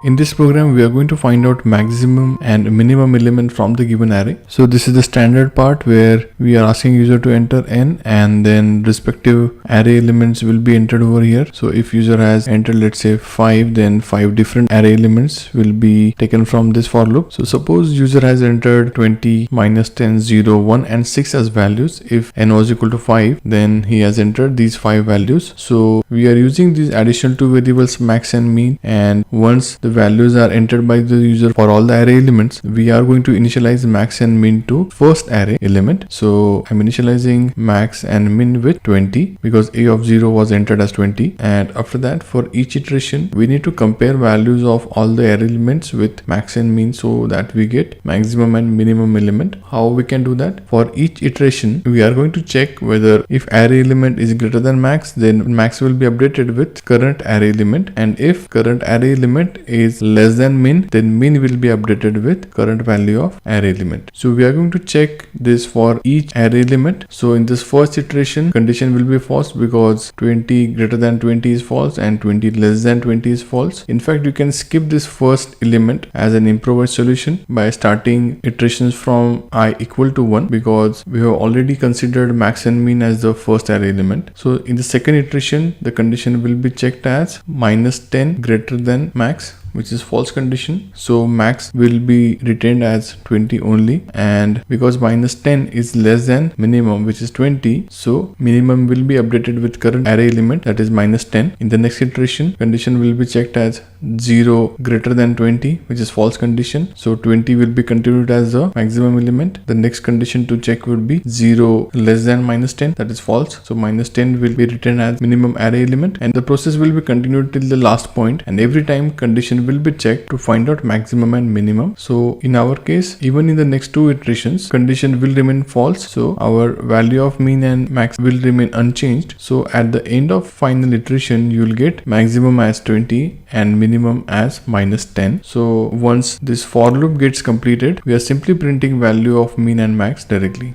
In this program, we are going to find out maximum and minimum element from the given array. So this is the standard part where we are asking user to enter n and then respective array elements will be entered over here. So if user has entered, let's say 5, then 5 different array elements will be taken from this for loop. So suppose user has entered 20, minus 10, 0, 1 and 6 as values. If n was equal to 5, then he has entered these 5 values. So we are using these additional two variables max and min, and once the values are entered by the user for all the array elements, we are going to initialize max and min to first array element. So I'm initializing max and min with 20 because a of 0 was entered as 20, and after that for each iteration we need to compare values of all the array elements with max and min so that we get maximum and minimum element. How we can do that? For each iteration we are going to check whether if array element is greater than max, then max will be updated with current array element, and if current array element is less than min, then min will be updated with current value of array element. So we are going to check this for each array element. So in this first iteration, condition will be false because 20 greater than 20 is false and 20 less than 20 is false. In fact, you can skip this first element as an improvised solution by starting iterations from I equal to 1 because we have already considered max and min as the first array element. So in the second iteration, the condition will be checked as minus 10 greater than max, which is false condition. So max will be retained as 20 only, and because minus 10 is less than minimum, which is 20, so minimum will be updated with current array element, that is minus 10. In the next iteration, condition will be checked as 0 greater than 20, which is false condition. So 20 will be continued as the maximum element. The next condition to check would be 0 less than minus 10, that is false. So minus 10 will be written as minimum array element, and the process will be continued till the last point, and every time condition will be checked to find out maximum and minimum. So in our case, even in the next two iterations, condition will remain false, so our value of min and max will remain unchanged. So at the end of final iteration, you will get maximum as 20 and minimum as minus 10. So once this for loop gets completed, we are simply printing value of min and max directly.